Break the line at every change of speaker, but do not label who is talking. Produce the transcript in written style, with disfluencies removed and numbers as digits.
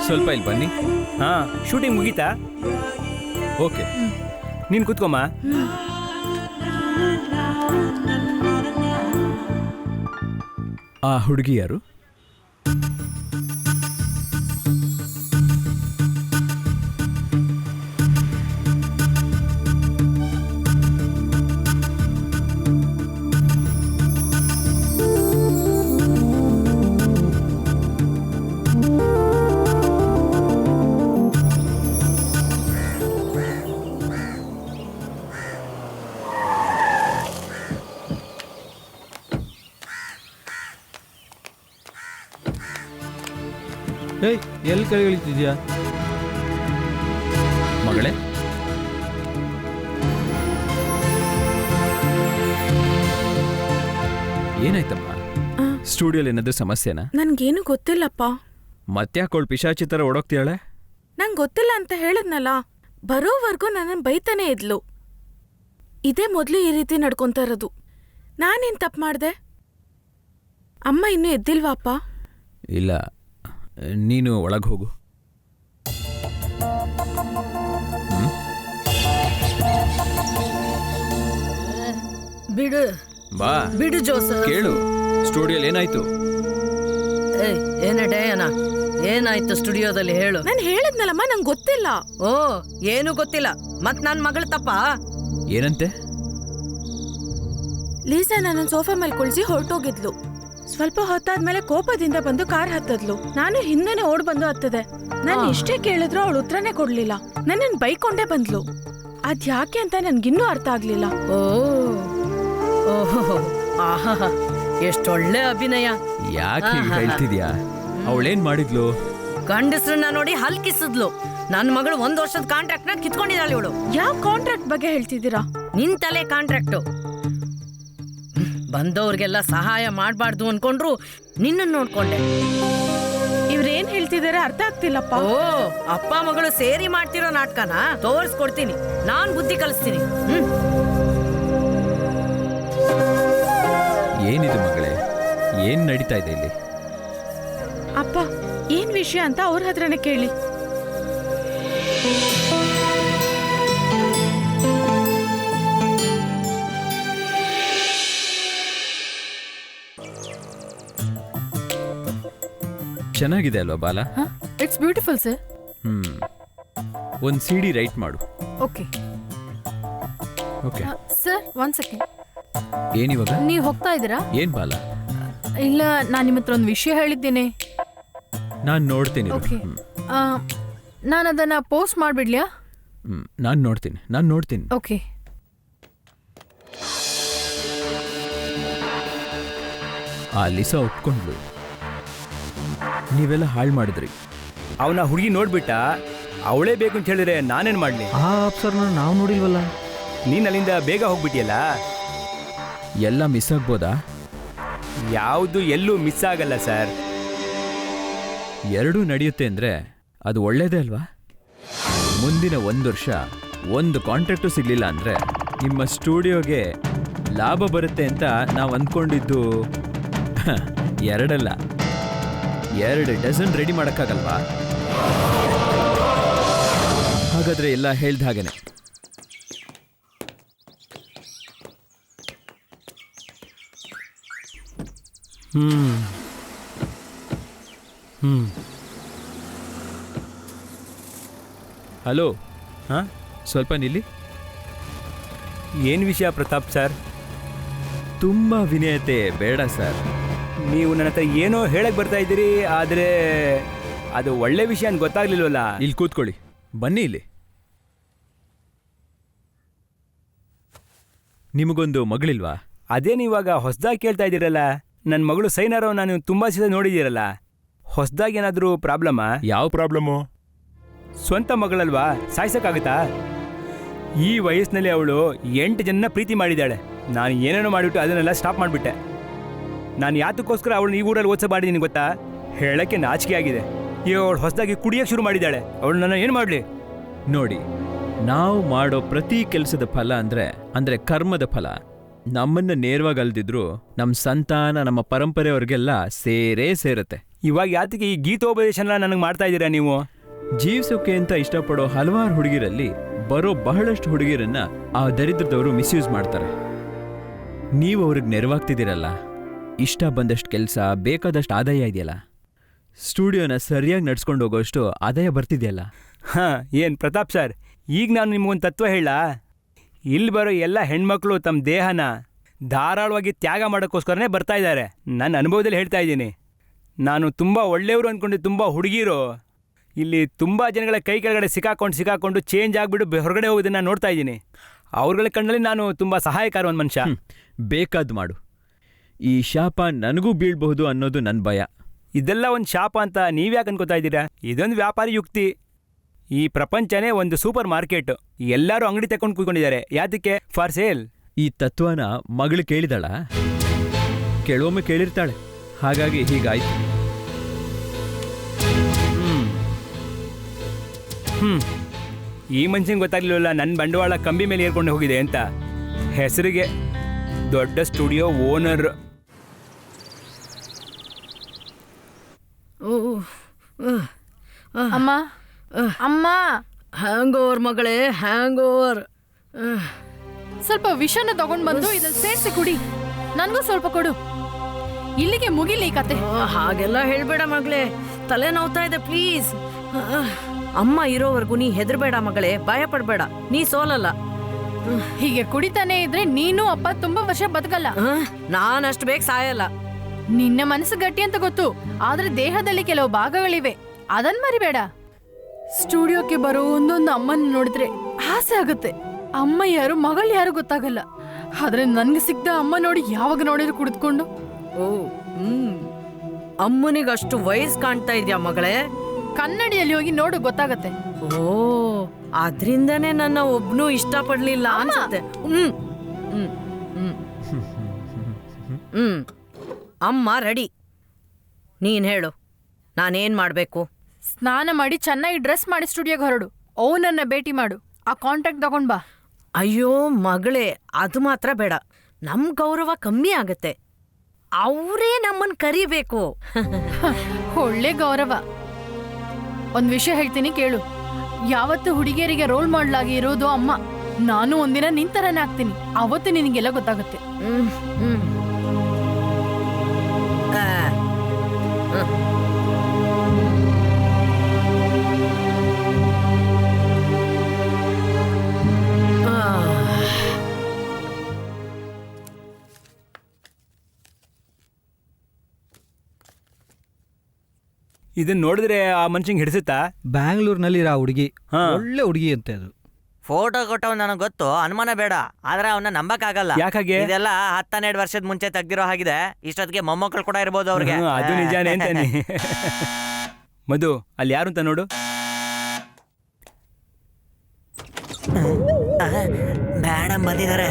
ಸ್ವಲ್ಪ ಇಲ್ಲಿ ಬನ್ನಿ.
ಶೂಟಿಂಗ್ ಮುಗೀತಾ?
ಓಕೆ,
ನೀನು ಕೂತ್ಕೊಮ್ಮ.
ಆ ಹುಡುಗಿ ಯಾರು?
ಏಯ್, ಎಲ್ಲಿ ಕೈ ಇಳಿತಿದ್ಯಾ
ಮಗಳೇ? ಏನಾಯ್ತಮ್ಮ? ಸ್ಟುಡಿಯೋಲಿ ಏನಾದ್ರೂ ಸಮಸ್ಯೆನಾ?
ನನ್ಗೇನು ಗೊತ್ತಿಲ್ಲಪ್ಪ.
ಮತ್ತ್ಯಾಕೋಳ್ ಪಿಶಾಚಿ ಥರ ಓಡೋಗ್ತೀಯಾಳೆ?
ನಂಗೆ ಗೊತ್ತಿಲ್ಲ ಅಂತ ಹೇಳದ್ನಲ್ಲ. ಬರೋವರೆಗೂ ನನ್ನ ಬೈತಾನೆ ಇದ್ಲು. ಇದೇ ಮೊದಲು ಈ ರೀತಿ ನಡ್ಕೊಂತ ಇರೋದು. ನಾನೇನ್ ತಪ್ಪು ಮಾಡ್ದೆ? ಅಮ್ಮ ಇನ್ನೂ ಎದ್ದಿಲ್ವಾಪ್ಪ?
ಇಲ್ಲ, ನೀನು ಒಳಗೆ ಹೋಗು.
ಬಿಡು
ಬಾ,
ಬಿಡು ಜೋಸ.
ಕೇಳು, ಸ್ಟುಡಿಯೋಲಿ ಏನಾಯ್ತು?
ಏನ ಡೇಯನ, ಏನಾಯ್ತು ಸ್ಟುಡಿಯೋದಲ್ಲಿ ಹೇಳು.
ನಾನು ಹೇಳದ್ನಲ್ಲಮ್ಮ, ನಂಗೆ ಗೊತ್ತಿಲ್ಲ.
ಓ, ಏನು ಗೊತ್ತಿಲ್ಲ. ಮತ್ ನನ್ ಮಗಳ ತಪ್ಪ?
ಏನಂತೆ?
ಲೀಸಾ ನನ್ನ ಸೋಫಾ ಮೇಲೆ ಕುಳಿಸಿ ಹೊರಟೋಗಿದ್ಲು. ಸ್ವಲ್ಪ ಹೊತ್ತಾದ್ಮೇಲೆ ಕೋಪದಿಂದ ಬಂದು ಕಾರ್ ಹತ್ತದ್ಲು. ನಾನು ಹಿಂದೆನೆ ಓಡ್ ಬಂದು ಹತ್ತದೆ. ನಾನು ಇಷ್ಟೇ ಕೇಳಿದ್ರು ಅವಳು ಉತ್ತರನೇ ಕೊಡ್ಲಿಲ್ಲ. ನನ್ನನ್ ಬೈಕೊಂಡೇ ಬಂದ್ಲು. ಅದ್ಯಾಕೆ ಅಂತ ನನ್ಗಿನ್ನೂ ಅರ್ಥ ಆಗ್ಲಿಲ್ಲ.
ಓ, ಓಹೋ, ಆಹಾ, ಎಷ್ಟೊಳ್ಳೆ ಅಭಿನಯ.
ಯಾಕೆ ಹೀಗ್ ಹೇಳ್ತಿದ್ಯಾ? ಅವಳೇನ್ ಮಾಡಿದ್ಲು?
ಗಂಡಸ್ರನ್ನ ನೋಡಿ ಹಲ್ಕಿಸಿದ್ಲು. ನನ್ ಮಗಳು 1 ವರ್ಷದ ಕಾಂಟ್ರಾಕ್ಟ್ ನ ಕಿತ್ಕೊಂಡಿದ್ದಾಳೆ ಇವಳು.
ಯಾವ ಕಾಂಟ್ರಾಕ್ಟ್ ಬಗ್ಗೆ ಹೇಳ್ತಿದ್ದೀರಾ?
ನಿನ್ ತಲೆ ಕಾಂಟ್ರಾಕ್ಟು. ಬಂದವ್ರಿಗೆಲ್ಲ ಸಹಾಯ ಮಾಡ್ಬಾರ್ದು ಅನ್ಕೊಂಡ್ರು ನಿನ್ನ ನೋಡ್ಕೊಂಡೆ.
ಇವ್ರೇನ್ ಹೇಳ್ತಿದಾರೆ ಅರ್ಥ ಆಗ್ತಿಲ್ಲಪ್ಪ.
ಓ, ಅಪ್ಪ ಮಗಳು ಸೇರಿ ಮಾಡ್ತಿರೋ ನಾಟಕನ ತೋರಿಸ್ಕೊಡ್ತೀನಿ. ನಾನ್ ಬುದ್ಧಿ ಕಲಿಸ್ತೀನಿ.
ಏನಿದು ಮಗಳೇ? ಏನ್ ನಡೀತಾ ಇದೆ ಇಲ್ಲಿ?
ಅಪ್ಪ, ಏನ್ ವಿಷಯ ಅಂತ ಅವ್ರ ಹತ್ರನೇ ಕೇಳಿ.
ಚೆನ್ನಾಗಿದೆ ಅಲ್ವಾ ಬಾಲ?
It's beautiful sir.
ಒಂದು CD ರೈಟ್ ಮಾಡು.
Okay
okay
sir, 1 second.
ಏನಿವಾಗ?
ನೀವು ಹೋಗ್ತಾ ಇದ್ದೀರಾ?
ಏನ್ ಬಾಲ?
ಇಲ್ಲ, ನಾನು ನಿಮ್ಮ ಹತ್ರ ಒಂದು ವಿಷಯ ಹೇಳಿದ್ದೇನೆ.
ನಾನು ನೋಡ್ತೀನಿ.
ಓಕೆ, ನಾನು ಅದನ್ನ ಪೋಸ್ಟ್ ಮಾಡಿಬಿಡ್ಲಿಯಾ?
ನಾನು ನೋಡ್ತೀನಿ.
ಓಕೆ.
ಆ ಲಿಸಾ ಒಪ್ಕೊಂಡ್ಲು. ನೀವೆಲ್ಲ ಹಾಳು ಮಾಡಿದ್ರಿ.
ಅವನ ಹುಡುಗಿ ನೋಡ್ಬಿಟ್ಟ. ಅವಳೇ ಬೇಕು ಅಂತ ಹೇಳಿದ್ರೆ ನಾನೇನ್ ಮಾಡ್ಲಿ?
ಆ ಅಪ್ಸರ್ನ ನಾವು ನೋಡಿಲ್ವಲ್ಲ.
ನೀನ್ ಅಲ್ಲಿಂದ ಬೇಗ ಹೋಗ್ಬಿಟ್ಟಿಯಲ್ಲ.
ಎಲ್ಲ ಮಿಸ್ ಆಗ್ಬೋದಾ?
ಯಾವುದು ಎಲ್ಲೂ ಮಿಸ್ ಆಗಲ್ಲ ಸರ್.
ಎರಡೂ ನಡೆಯುತ್ತೆ ಅಂದ್ರೆ ಅದು ಒಳ್ಳೇದೇ ಅಲ್ವಾ? ಮುಂದಿನ 1 ವರ್ಷ ಒಂದು ಕಾಂಟ್ರಾಕ್ಟು ಸಿಗ್ಲಿಲ್ಲ ಅಂದ್ರೆ ನಿಮ್ಮ ಸ್ಟುಡಿಯೋಗೆ ಲಾಭ ಬರುತ್ತೆ ಅಂತ ನಾವು ಅಂದ್ಕೊಂಡಿದ್ದು 2 ಅಲ್ಲ, 2 ಡಜನ್ ರೆಡಿ ಮಾಡೋಕ್ಕಾಗಲ್ವಾ? ಹಾಗಾದ್ರೆ ಎಲ್ಲ ಹೇಳ್ದ ಹಾಗೇನೆ. ಹಲೋ, ಸ್ವಲ್ಪ ನಿಲ್ಲಿ.
ಏನು ವಿಷಯ ಪ್ರತಾಪ್ ಸರ್?
ತುಂಬ ವಿನಯತೆ ಬೇಡ ಸರ್.
ನೀವು ನನ್ನ ಹತ್ರ ಏನೋ ಹೇಳಕ್ ಬರ್ತಾ ಇದ್ದೀರಿ, ಆದರೆ ಅದು ಒಳ್ಳೆ ವಿಷಯ ಅಂತ ಗೊತ್ತಾಗ್ಲಿಲ್ವಲ್ಲ.
ಇಲ್ಲಿ ಕೂತ್ಕೊಳ್ಳಿ, ಬನ್ನಿ ಇಲ್ಲಿ. ನಿಮಗೊಂದು ಮಗಳಿಲ್ವಾ?
ಅದೇನು ಇವಾಗ ಹೊಸದಾಗಿ ಕೇಳ್ತಾ ಇದ್ದೀರಲ್ಲ? ನನ್ನ ಮಗಳು ಸೈನಾರೋ ನಾನು ತುಂಬ ಸಲ ನೋಡಿದ್ದೀರಲ್ಲ. ಹೊಸದಾಗಿ ಏನಾದರೂ ಪ್ರಾಬ್ಲಮ್ಮಾ?
ಯಾವ ಪ್ರಾಬ್ಲಮ್ಮು?
ಸ್ವಂತ ಮಗಳಲ್ವಾ, ಸಾಯ್ಸಕ್ಕಾಗುತ್ತಾ? ಈ ವಯಸ್ಸಿನಲ್ಲಿ ಅವಳು 8 ಜನ ಪ್ರೀತಿ ಮಾಡಿದ್ದಾಳೆ. ನಾನು ಏನೇನೋ ಮಾಡಿಬಿಟ್ಟು ಅದನ್ನೆಲ್ಲ ಸ್ಟಾಪ್ ಮಾಡಿಬಿಟ್ಟೆ. ನಾನು ಯಾತಕ್ಕೋಸ್ಕರ ಅವಳನ್ನ ಈ ಊರಲ್ಲಿ ಓದಿಸ ಮಾಡಿದ್ದೀನಿ ಗೊತ್ತಾ? ಹೇಳಕ್ಕೆ ನಾಚಿಕೆ ಆಗಿದೆ. ಈಗ ಅವಳು ಹೊಸದಾಗಿ ಕುಡಿಯೋಕ್ಕೆ ಶುರು ಮಾಡಿದ್ದಾಳೆ. ಅವಳು ನನ್ನ ಏನು ಮಾಡಲಿ?
ನೋಡಿ, ನಾವು ಮಾಡೋ ಪ್ರತಿ ಕೆಲಸದ ಫಲ ಅಂದ್ರೆ ಕರ್ಮದ ಫಲ ನಮ್ಮನ್ನ ನೇರವಾಗಿ ಅಲ್ದಿದ್ರು ನಮ್ಮ ಸಂತಾನ, ನಮ್ಮ ಪರಂಪರೆಯವ್ರಿಗೆಲ್ಲ ಸೇರೇ ಸೇರುತ್ತೆ.
ಇವಾಗ ಯಾತಕ್ಕೆ ಈ ಗೀತೋಪದೇಶನ ನನಗೆ ಮಾಡ್ತಾ ಇದ್ದೀರಾ ನೀವು?
ಜೀವ್ಸೋಕೆ ಅಂತ ಇಷ್ಟಪಡೋ ಹಲವಾರು ಹುಡುಗಿರಲ್ಲಿ ಬರೋ ಬಹಳಷ್ಟು ಹುಡುಗಿರನ್ನ ಆ ದರಿದ್ರದವರು ಮಿಸ್ಯೂಸ್ ಮಾಡ್ತಾರೆ. ನೀವು ಅವ್ರಿಗೆ ನೆರವಾಗ್ತಿದ್ದೀರಲ್ಲ, ಇಷ್ಟ ಬಂದಷ್ಟು ಕೆಲಸ, ಬೇಕಾದಷ್ಟು ಆದಾಯ ಇದೆಯಲ್ಲ, ಸ್ಟುಡಿಯೋನ ಸರಿಯಾಗಿ ನಡ್ಸ್ಕೊಂಡು ಹೋಗೋಷ್ಟು ಆದಾಯ ಬರ್ತಿದೆಯಲ್ಲ.
ಹಾಂ, ಏನು ಪ್ರತಾಪ್ ಸರ್, ಈಗ ನಾನು ನಿಮಗೊಂದು ತತ್ವ ಹೇಳ. ಇಲ್ಲಿ ಬರೋ ಎಲ್ಲ ಹೆಣ್ಮಕ್ಳು ತಮ್ಮ ದೇಹನ ಧಾರಾಳವಾಗಿ ತ್ಯಾಗ ಮಾಡೋಕ್ಕೋಸ್ಕರನೇ ಬರ್ತಾ ಇದ್ದಾರೆ. ನನ್ನ ಅನುಭವದಲ್ಲಿ ಹೇಳ್ತಾ ಇದ್ದೀನಿ. ನಾನು ತುಂಬ ಒಳ್ಳೆಯವರು ಅಂದ್ಕೊಂಡು ತುಂಬ ಹುಡುಗಿರು ಇಲ್ಲಿ ತುಂಬ ಜನಗಳ ಕೈ ಕೆಳಗಡೆ ಸಿಕ್ಕಾಕೊಂಡು ಚೇಂಜ್ ಆಗಿಬಿಟ್ಟು ಹೊರಗಡೆ ಹೋಗೋದನ್ನು ನೋಡ್ತಾ ಇದ್ದೀನಿ. ಅವ್ರಗಳ ಕಣ್ಣಲ್ಲಿ ನಾನು ತುಂಬ ಸಹಾಯಕಾರ ಒಂದು ಮನುಷ್ಯ.
ಬೇಕಾದ್ ಮಾಡು. ಈ ಶಾಪ ನನಗೂ ಬೀಳ್ಬಹುದು ಅನ್ನೋದು ನನ್ನ ಭಯ.
ಇದೆಲ್ಲ ಒಂದು ಶಾಪ ಅಂತ ನೀವ್ಯಾಕೆ ಅನ್ಕೋತಾ ಇದ್ದೀರಾ? ಇದೊಂದು ವ್ಯಾಪಾರಿ ಯುಕ್ತಿ. ಈ ಪ್ರಪಂಚನೇ ಒಂದು ಸೂಪರ್ ಮಾರ್ಕೆಟ್. ಎಲ್ಲರೂ ಅಂಗಡಿ ತಗೊಂಡು ಕೂತ್ಕೊಂಡಿದ್ದಾರೆ. ಯಾತಕ್ಕೆ? For sale.
ಈ ತತ್ವನ ಮಗಳು ಕೇಳಿದಾಳ? ಕೆಲವೊಮ್ಮೆ ಕೇಳಿರ್ತಾಳೆ. ಹಾಗಾಗಿ ಹೀಗಾಯ್ತು.
ಈ ಮನುಷ್ಯಂಗೆ ಗೊತ್ತಾಗ್ಲಿಲ್ಲ ನನ್ನ ಬಂಡವಾಳ ಕಂಬಿ ಮೇಲೆ ಏರ್ಕೊಂಡು ಹೋಗಿದೆ ಅಂತ. ಹೆಸರಿಗೆ ದೊಡ್ಡ ಸ್ಟುಡಿಯೋ ಓನರ್.
ಅಮ್ಮ ಅಮ್ಮ,
ಹ್ಯಾಂಗ್ ಓವರ್ ಮಗಳೇ, ಹ್ಯಾಂಗ್ ಓವರ್.
ಸ್ವಲ್ಪ ವಿಷನ ತಗೊಂಡ್ ಬಂದು ಇದ್ರಲ್ಲಿ ಸೇರಿಸಿ ಕುಡಿ. ನನ್ಗೂ ಸ್ವಲ್ಪ ಕೊಡು. ಇಲ್ಲಿಗೆ ಮುಗಿಲಿ ಈ ಕತೆ.
ಹಾಗೆಲ್ಲ ಹೇಳ್ಬೇಡ ಮಗಳೇ, ತಲೆ ನೋವ್ತಾ ಇದೆ, ಪ್ಲೀಸ್. ಅಮ್ಮ ಇರೋವರೆಗೂ ನೀ ಹೆದರ್ಬೇಡ ಮಗಳೇ, ಭಯ ಪಡ್ಬೇಡ, ನೀ ಸೋಲಲ್ಲ.
ಹೀಗೆ ಕುಡಿತಾನೆ ಇದ್ರೆ ನೀನು ಅಪ್ಪ ತುಂಬಾ ವರ್ಷ ಬದುಕಲ್ಲ.
ನಾನಷ್ಟು ಬೇಗ ಸಾಯಲ್ಲ.
ನಿನ್ನ ಮನಸ್ಸು ಗಟ್ಟಿ ಅಂತ ಗೊತ್ತು, ಆದ್ರೆ ದೇಹದಲ್ಲಿ ಕೆಲವು ಭಾಗಗಳಿವೆ, ಅದನ್ ಮರಿಬೇಡ. ಸ್ಟುಡಿಯೋಕ್ಕೆ ಬರೋ ಒಂದೊಂದು ಅಮ್ಮನ ನೋಡಿದ್ರೆ ಆಸೆ ಆಗುತ್ತೆ. ಅಮ್ಮ ಯಾರು, ಮಗಳು ಯಾರು ಗೊತ್ತಾಗಲ್ಲ. ಆದ್ರೆ ನನ್ಗೆ ಸಿಗ್ದ ಅಮ್ಮ ನೋಡಿ ಯಾವಾಗ ನೋಡಿದ್ರು ಕುಡಿದ್ಕೊಂಡು.
ಓ, ಅಮ್ಮನಿಗೆ ಅಷ್ಟು ವಯಸ್ಸು ಕಾಣ್ತಾ ಇದ್ಯಾ ಮಗಳೇ?
ಕನ್ನಡಿಯಲ್ಲಿ ಹೋಗಿ ನೋಡು, ಗೊತ್ತಾಗತ್ತೆ.
ಓ, ಅದ್ರಿಂದನೇ ನನ್ನ ಒಬ್ನು ಇಷ್ಟಪಡ್ಲಿಲ್ಲ ಅನ್ಸುತ್ತೆ. ಅಮ್ಮ ರೆಡಿ. ನೀನ್ ಹೇಳು, ನಾನೇನ್ ಮಾಡ್ಬೇಕು?
ಸ್ನಾನ ಮಾಡಿ ಚೆನ್ನಾಗಿ ಡ್ರೆಸ್ ಮಾಡಿ ಸ್ಟುಡಿಯೋಗೆ ಹೊರಡು. ಓನರ್ನ ಭೇಟಿ ಮಾಡು, ಆ ಕಾಂಟ್ಯಾಕ್ಟ್ ತಗೊಂಡ್ ಬಾ.
ಅಯ್ಯೋ ಮಗಳೇ, ಅದು ಮಾತ್ರ ಬೇಡ. ನಮ್ ಗೌರವ ಕಮ್ಮಿ ಆಗತ್ತೆ. ಅವರೇ ನಮ್ಮನ್ ಕರಿಬೇಕು.
ಒಳ್ಳೆ ಗೌರವ. ಒಂದ್ ವಿಷಯ ಹೇಳ್ತೀನಿ ಕೇಳು. ಯಾವತ್ತು ಹುಡುಗಿಯರಿಗೆ ರೋಲ್ ಮಾಡಲ್ ಆಗಿ ಇರೋದು ಅಮ್ಮ. ನಾನು ಒಂದಿನ ನಿಂತರನೇ ಆಗ್ತೀನಿ, ಅವತ್ತು ನಿನಗೆಲ್ಲ ಗೊತ್ತಾಗುತ್ತೆ.
ಇದನ್ನ ನೋಡಿದ್ರೆ ಆ ಮನುಷ್ಯಂಗೆ ಹಿಡಿಸುತ್ತಾ?
ಬ್ಯಾಂಗ್ಳೂರ್ನಲ್ಲಿರೋ ಆ ಹುಡುಗಿ
ಹಾ.
ಒಳ್ಳೆ ಹುಡುಗಿ ಅಂತೆ. ಅದು
ಫೋಟೋ ಕೊಟ್ಟವ್ ನನಗೆ ಗೊತ್ತು, ಅನುಮಾನ ಬೇಡ. ಆದ್ರೆ ಅವನ್ನ ನಂಬಕ್ಕಾಗಲ್ಲ.
ಯಾಕಾಗೆ?
ಇದೆಲ್ಲ 10-12 ವರ್ಷದ ಮುಂಚೆ ತೆಗ್ದಿರೋ ಹಾಗಿದೆ. ಇಷ್ಟೊತ್ತಿಗೆ ಮೊಮ್ಮಕ್ಕಳು ಕೂಡ ಇರ್ಬೋದು ಅವ್ರಿಗೆ.
ಅದು ನಿಜಾನೇ ಅಂತಾನೆ. ಮಧು, ಅಲ್ಲಿ ಯಾರು ಅಂತ ನೋಡು.
ಮೇಡಮ್ ಬಂದಿದ್ದಾರೆ.